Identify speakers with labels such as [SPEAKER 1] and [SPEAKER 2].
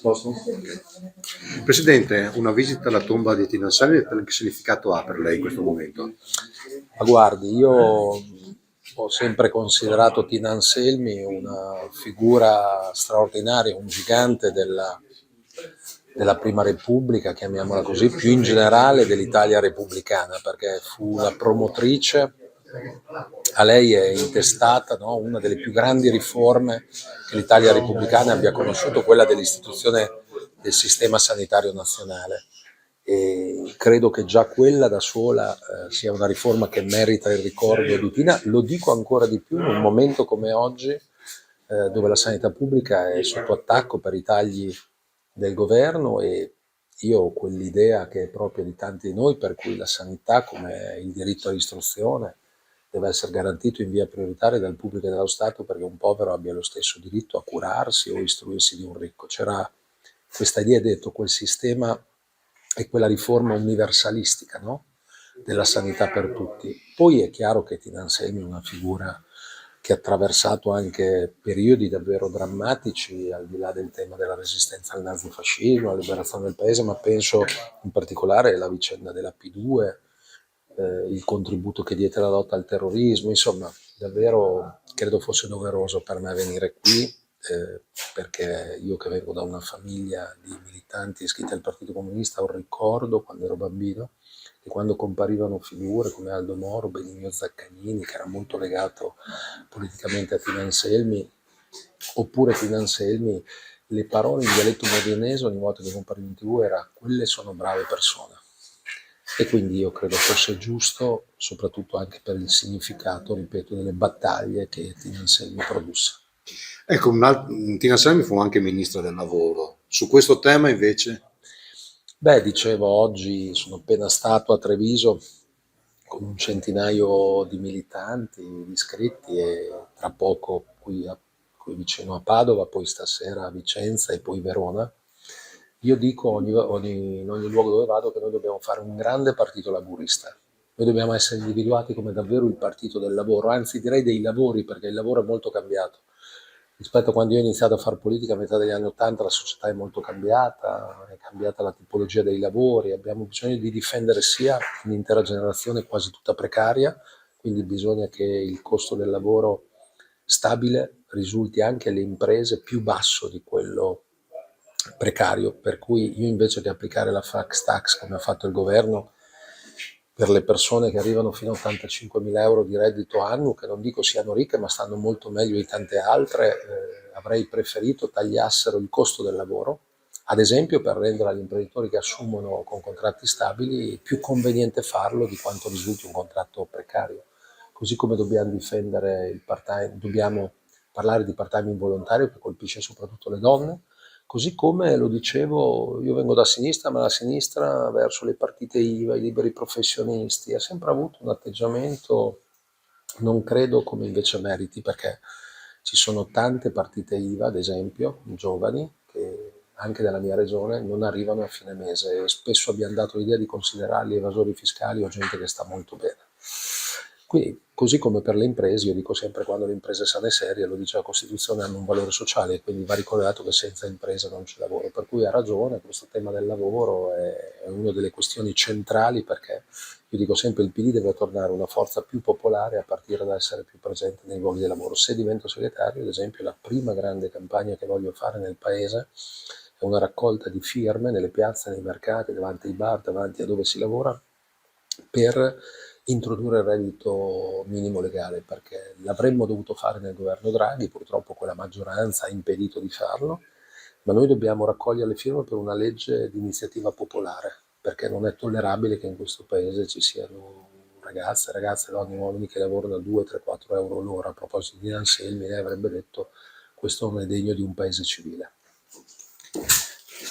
[SPEAKER 1] Posso? Presidente, una visita alla tomba di Tina Anselmi, che significato ha per lei in questo momento?
[SPEAKER 2] Ma guardi, io ho sempre considerato Tina Anselmi una figura straordinaria, un gigante della Prima Repubblica, chiamiamola così, più in generale dell'Italia repubblicana, perché fu la promotrice, a lei è intestata, no, una delle più grandi riforme che l'Italia repubblicana abbia conosciuto, quella dell'istituzione del sistema sanitario nazionale. E credo che già quella da sola sia una riforma che merita il ricordo di Tina. Lo dico ancora di più in un momento come oggi, dove la sanità pubblica è sotto attacco per i tagli del governo, e io ho quell'idea che è propria di tanti di noi, per cui la sanità, come il diritto all'istruzione, deve essere garantito in via prioritaria dal pubblico e dallo Stato, perché un povero abbia lo stesso diritto a curarsi o istruirsi di un ricco. C'era questa idea, detto, quel sistema e quella riforma universalistica, no? Della sanità per tutti. Poi è chiaro che Tina Anselmi è una figura che ha attraversato anche periodi davvero drammatici, al di là del tema della resistenza al nazifascismo, alla liberazione del paese, ma penso in particolare alla vicenda della P2, il contributo che diede alla lotta al terrorismo. Insomma, davvero credo fosse doveroso per me venire qui, perché io, che vengo da una famiglia di militanti iscritti al Partito Comunista, ho un ricordo quando ero bambino, e quando comparivano figure come Aldo Moro, Benigno Zaccagnini, che era molto legato politicamente a Tina Anselmi, oppure Tina Anselmi, le parole in dialetto modenese ogni volta che compariva in TV era: quelle sono brave persone. E quindi io credo fosse giusto, soprattutto anche per il significato, ripeto, delle battaglie che Tina Anselmi produsse.
[SPEAKER 1] Ecco, Tina Anselmi fu anche ministra del lavoro. Su questo tema invece?
[SPEAKER 2] Beh, dicevo, oggi sono appena stato a Treviso con un centinaio di militanti, di iscritti, e tra poco qui vicino a Padova, poi stasera a Vicenza e poi Verona. Io dico in ogni luogo dove vado che noi dobbiamo fare un grande partito laburista. Noi dobbiamo essere individuati come davvero il partito del lavoro, anzi direi dei lavori, perché il lavoro è molto cambiato. Rispetto a quando io ho iniziato a fare politica a metà degli anni '80, la società è molto cambiata, è cambiata la tipologia dei lavori, abbiamo bisogno di difendere sia un'intera generazione quasi tutta precaria, quindi bisogna che il costo del lavoro stabile risulti anche alle imprese più basso di quello precario, per cui io, invece che applicare la flax tax come ha fatto il governo per le persone che arrivano fino a 85.000 euro di reddito annuo, che non dico siano ricche ma stanno molto meglio di tante altre, avrei preferito tagliassero il costo del lavoro, ad esempio per rendere agli imprenditori che assumono con contratti stabili più conveniente farlo di quanto risulti un contratto precario. Così come dobbiamo difendere il part-time, dobbiamo parlare di part-time involontario, che colpisce soprattutto le donne. Così come, lo dicevo, io vengo da sinistra, ma la sinistra verso le partite IVA, i liberi professionisti, ha sempre avuto un atteggiamento, non credo come invece meriti, perché ci sono tante partite IVA, ad esempio, giovani, che anche nella mia regione non arrivano a fine mese, e spesso abbiamo dato l'idea di considerarli evasori fiscali o gente che sta molto bene. Quindi, così come per le imprese, io dico sempre, quando le imprese sane e serie, lo dice la Costituzione, hanno un valore sociale, e quindi va ricordato che senza imprese non c'è lavoro. Per cui ha ragione, questo tema del lavoro è una delle questioni centrali, perché io dico sempre il PD deve tornare una forza più popolare, a partire da essere più presente nei luoghi di lavoro. Se divento segretario, ad esempio, la prima grande campagna che voglio fare nel paese è una raccolta di firme nelle piazze, nei mercati, davanti ai bar, davanti a dove si lavora, per introdurre il reddito minimo legale, perché l'avremmo dovuto fare nel governo Draghi, purtroppo quella maggioranza ha impedito di farlo, ma noi dobbiamo raccogliere le firme per una legge di iniziativa popolare, perché non è tollerabile che in questo paese ci siano ragazze, donne, uomini che lavorano a 2, 3, 4 euro l'ora. A proposito di Anselmi, lei avrebbe detto: questo non è degno di un paese civile.